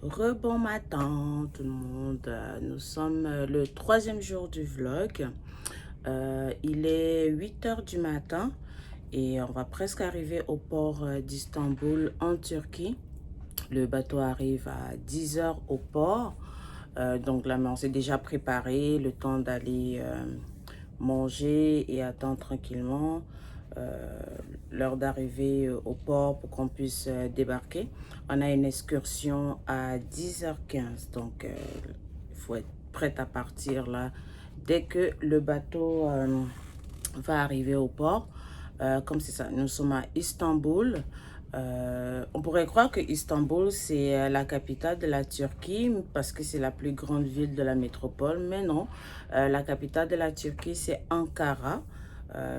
Rebon matin tout le monde, nous sommes le troisième jour du vlog. Il est 8 heures du matin et on va presque arriver au port d'Istanbul en Turquie. Le bateau arrive à 10 heures au port. Donc là, on s'est déjà préparé, le temps d'aller manger et attendre tranquillement l'heure d'arrivée au port pour qu'on puisse débarquer. On a une excursion à 10h15, donc il faut être prête à partir là dès que le bateau va arriver au port. Comme c'est ça, nous sommes à Istanbul. On pourrait croire que Istanbul, c'est la capitale de la Turquie parce que c'est la plus grande ville de la métropole, mais non. La capitale de la Turquie, c'est Ankara.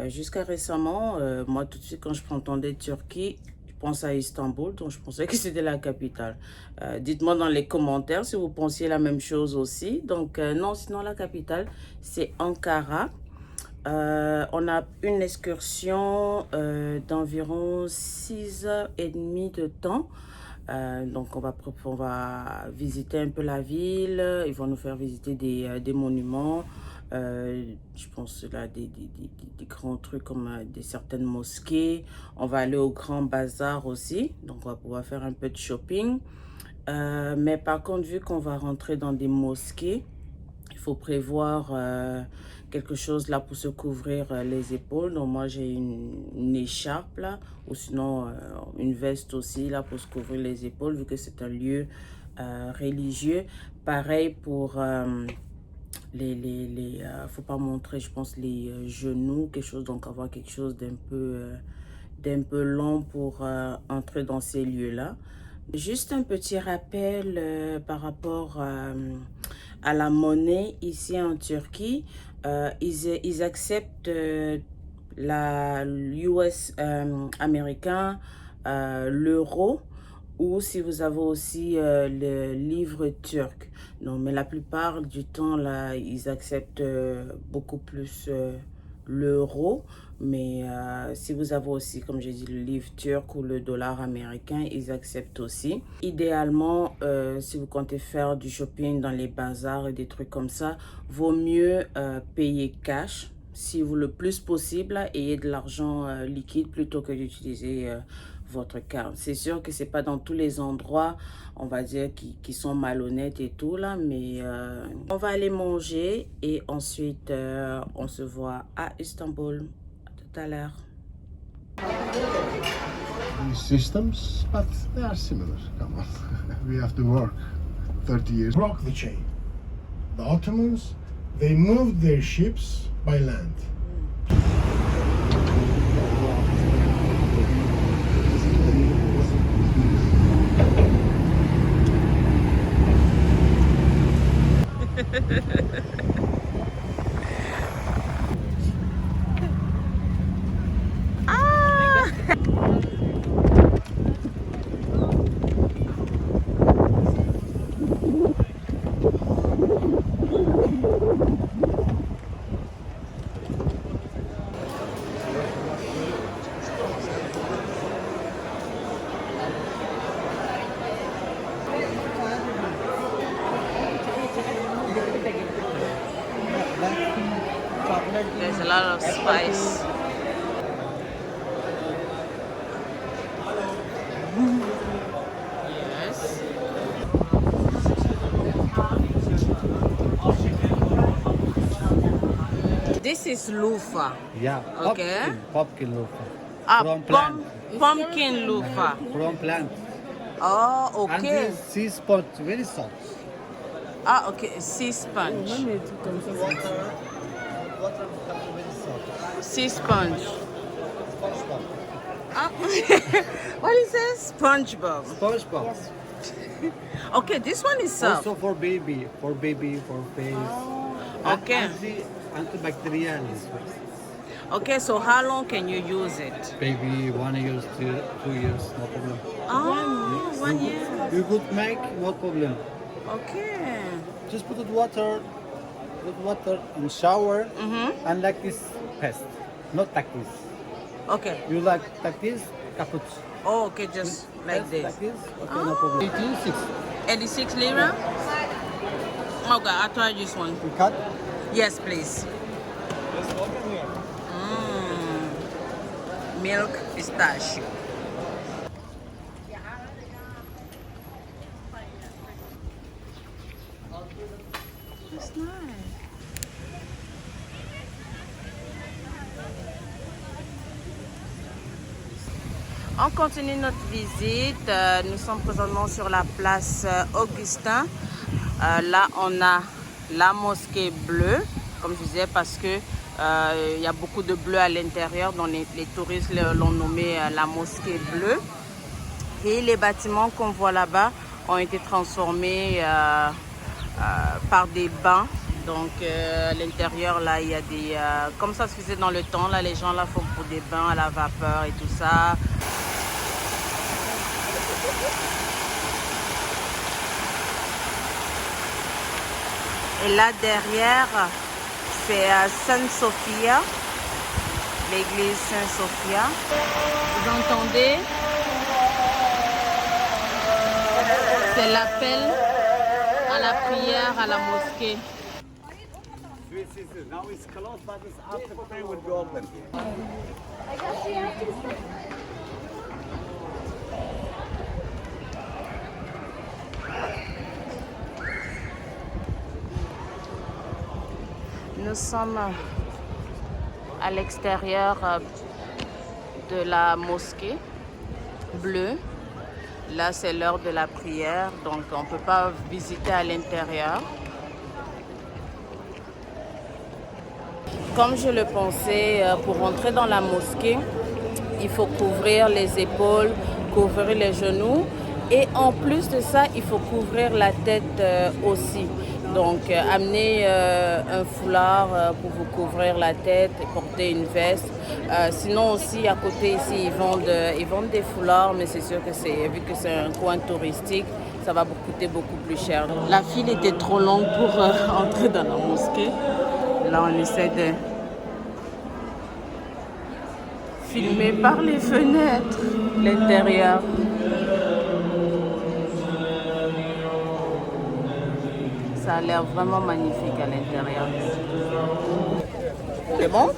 Jusqu'à récemment, moi, tout de suite, quand je entendais Turquie, je pense à Istanbul, donc je pensais que c'était la capitale. Dites-moi dans les commentaires si vous pensiez la même chose aussi. Donc, non, sinon, la capitale, c'est Ankara. On a une excursion d'environ 6h30 de temps. Donc, on va visiter un peu la ville. Ils vont nous faire visiter des monuments. Je pense là, des grands trucs comme certaines mosquées. On va aller au Grand Bazar aussi. Donc, on va pouvoir faire un peu de shopping. Mais par contre, vu qu'on va rentrer dans des mosquées, il faut prévoir quelque chose là pour se couvrir les épaules. Donc moi j'ai une écharpe là, ou sinon une veste aussi là pour se couvrir les épaules vu que c'est un lieu religieux. Pareil pour faut pas montrer je pense les genoux, quelque chose, donc avoir quelque chose d'un peu long pour entrer dans ces lieux là. Juste un petit rappel par rapport à la monnaie ici en Turquie. Ils acceptent la US américain, l'euro, ou si vous avez aussi le livre turc. Non, mais la plupart du temps, là, ils acceptent beaucoup plus l'euro. Mais si vous avez aussi, comme j'ai dit, le livre turc ou le dollar américain, ils acceptent aussi. Idéalement, si vous comptez faire du shopping dans les bazars et des trucs comme ça, vaut mieux payer cash. Si vous le plus possible, ayez de l'argent liquide plutôt que d'utiliser votre carte. C'est sûr que c'est pas dans tous les endroits, on va dire, qui sont malhonnêtes et tout là, mais on va aller manger et ensuite on se voit à Istanbul. À tout à l'heure. These systems, but they are similar. Come on, we have to work 30 years. Broke the chain. The Ottomans, they moved their ships by land. There's a lot of spice. Yes. This is loofah. Yeah. Okay. Pumpkin loofah. Ah, From plant. pumpkin loofah. From plant. Oh, And okay. this sea sponge, very soft. Ah, okay. Sea sponge. Water becomes very soft. Sea sponge. SpongeBob. Ah. What is this? SpongeBob. SpongeBob. Okay, this one is soft. Also for baby, for face. Okay. Antibacterial. Okay, so how long can you use it? Baby, 1 year, 2 years, no problem. Oh, 1 year. You could make, no problem. Okay. Just put water and shower, and like this paste, not like this. Okay. You like this, kaput. Oh, okay, just like Paste this. Like this, okay, no problem. 86. 86 lira? Okay, I'll try this one. You cut? Yes, please. Milk pistachio. That's nice. On continue notre visite. Nous sommes présentement sur la place Augustin. Là, on a la mosquée bleue, comme je disais, parce que il y a beaucoup de bleu à l'intérieur, donc les touristes l'ont nommé la mosquée bleue. Et les bâtiments qu'on voit là-bas ont été transformés par des bancs. Donc à l'intérieur, là, il y a des... comme ça se faisait dans le temps, là, les gens là font pour des bains à la vapeur et tout ça. Et là derrière, c'est Sainte-Sophia, l'église Sainte-Sophia. Vous entendez? C'est l'appel à la prière à la mosquée. Now it's closed, but it's after prayer will be open. Nous sommes à l'extérieur de la mosquée bleue. Là, c'est l'heure de la prière, donc on ne peut pas visiter à l'intérieur. Comme je le pensais, pour rentrer dans la mosquée, il faut couvrir les épaules, couvrir les genoux. Et en plus de ça, il faut couvrir la tête aussi. Donc, amenez un foulard pour vous couvrir la tête et porter une veste. Sinon aussi, à côté ici, ils vendent des foulards, mais c'est sûr que vu que c'est un coin touristique, ça va coûter beaucoup plus cher. La file était trop longue pour entrer dans la mosquée. Là, on essaie de filmer par les fenêtres l'intérieur. Ça a l'air vraiment magnifique à l'intérieur. C'est bon?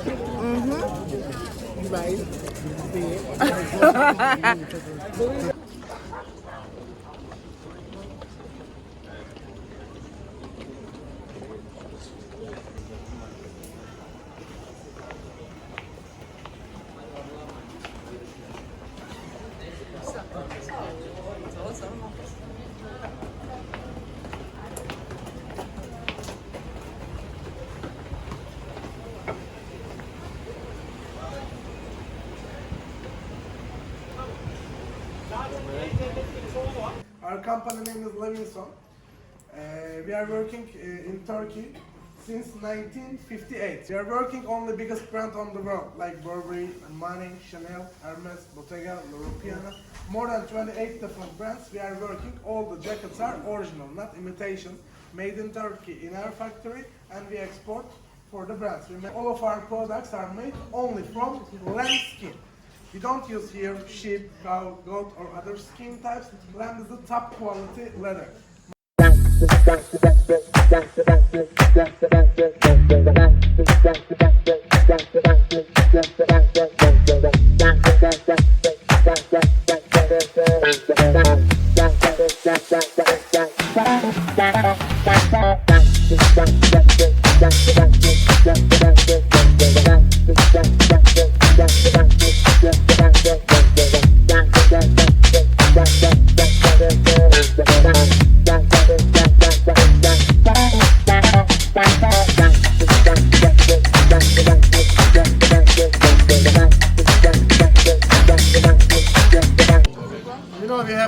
Our company name is Levinson. We are working in Turkey since 1958. We are working on the biggest brand on the world, like Burberry, Armani, Chanel, Hermes, Bottega, Loro Piana. More than 28 different brands we are working. All the jackets are original, not imitation. Made in Turkey in our factory, and we export for the brands. All of our products are made only from lamb skin. We don't use here sheep, cow, goat or other skin types. Lamb is the top quality leather.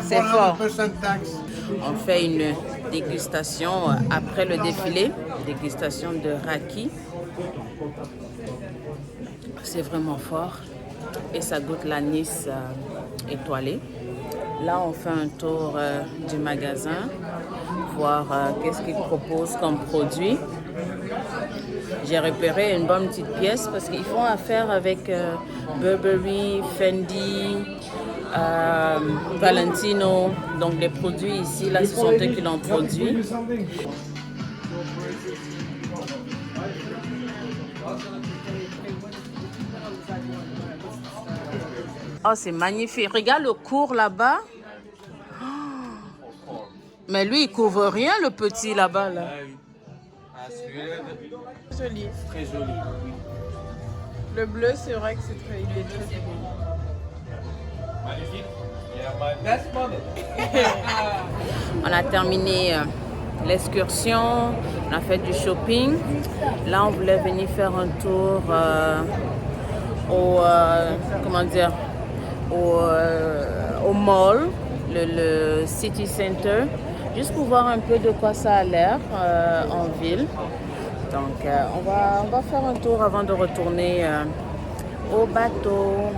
C'est fort. 400% tax. On fait une dégustation après le défilé, dégustation de raki. C'est vraiment fort et ça goûte l'anis étoilé. Là, on fait un tour du magasin, voir qu'est-ce qu'ils proposent comme produit. J'ai repéré une bonne petite pièce parce qu'ils font affaire avec Burberry, Fendi, Valentino. Donc les produits ici, là, ce sont eux qui l'ont produit. Oh, c'est magnifique. Regarde le cours là-bas. Mais lui, il couvre rien, le petit là-bas. Là. Joli. Très joli. Le bleu, c'est vrai que c'est très, il est très beau. Magnifique. That's money. On a terminé l'excursion, on a fait du shopping. Là, on voulait venir faire un tour au mall, le City Center, juste pour voir un peu de quoi ça a l'air en ville. Donc, on va faire un tour avant de retourner au bateau.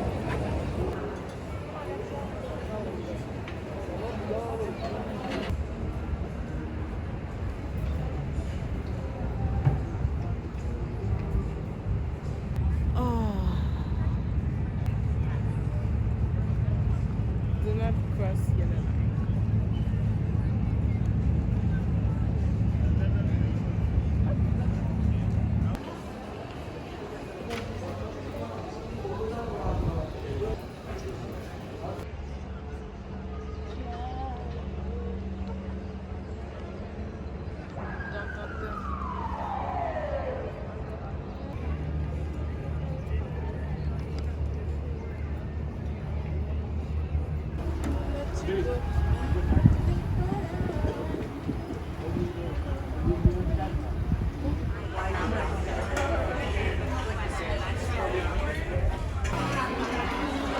Do not cross yellow line.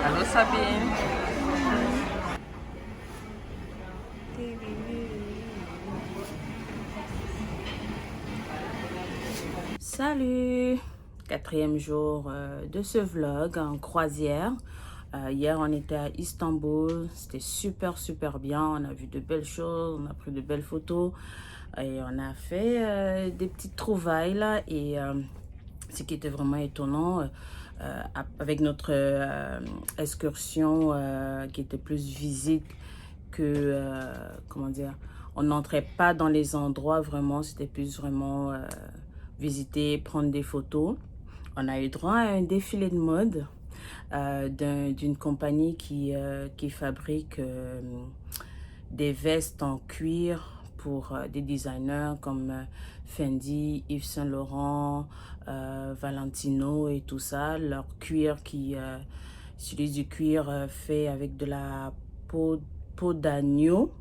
Allô Sabine. Salut. 4e jour de ce vlog en croisière. Hier on était à Istanbul, c'était super bien, on a vu de belles choses, on a pris de belles photos et on a fait des petites trouvailles là. Et ce qui était vraiment étonnant avec notre excursion qui était plus visite que comment dire, on n'entrait pas dans les endroits vraiment, c'était plus vraiment visiter, prendre des photos. On a eu droit à un défilé de mode d'une compagnie qui fabrique des vestes en cuir pour des designers comme Fendi, Yves Saint Laurent, Valentino et tout ça. Leur cuir qui utilise du cuir fait avec de la peau d'agneau.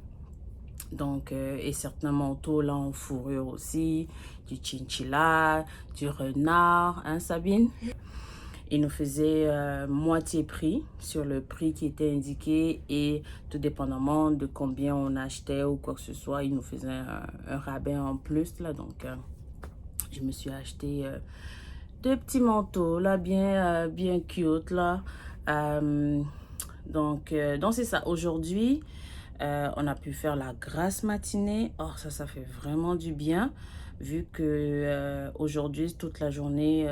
Donc, et certains manteaux là en fourrure aussi, du chinchilla, du renard, hein Sabine? Il nous faisait moitié prix sur le prix qui était indiqué et tout dépendamment de combien on achetait ou quoi que ce soit, il nous faisait un rabais en plus là. Donc, je me suis acheté 2 petits manteaux là, bien cute là. Donc c'est ça. Aujourd'hui, on a pu faire la grasse matinée. Oh, ça fait vraiment du bien vu que aujourd'hui, toute la journée,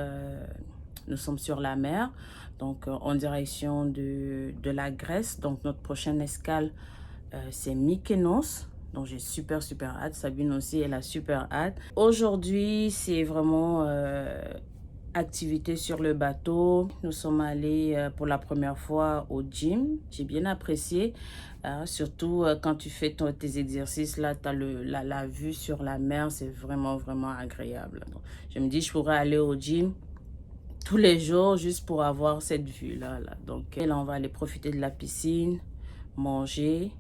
nous sommes sur la mer, donc en direction de la Grèce. Donc notre prochaine escale, c'est Mykonos. Donc j'ai super hâte. Sabine aussi, elle a super hâte. Aujourd'hui, c'est vraiment activité sur le bateau. Nous sommes allés pour la première fois au gym. J'ai bien apprécié. Surtout quand tu fais tes exercices, là, tu as la vue sur la mer. C'est vraiment agréable. Donc, je me dis, je pourrais aller au gym tous les jours juste pour avoir cette vue là. Donc là, on va aller profiter de la piscine, manger.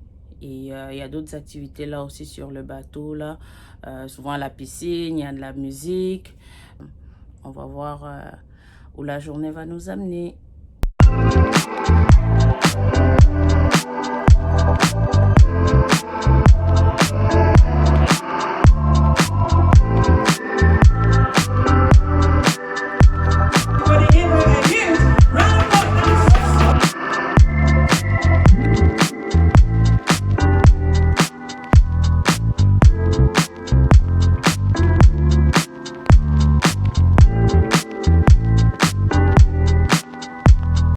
Et il y a d'autres activités là aussi sur le bateau là. Souvent à la piscine, il y a de la musique. On va voir où la journée va nous amener.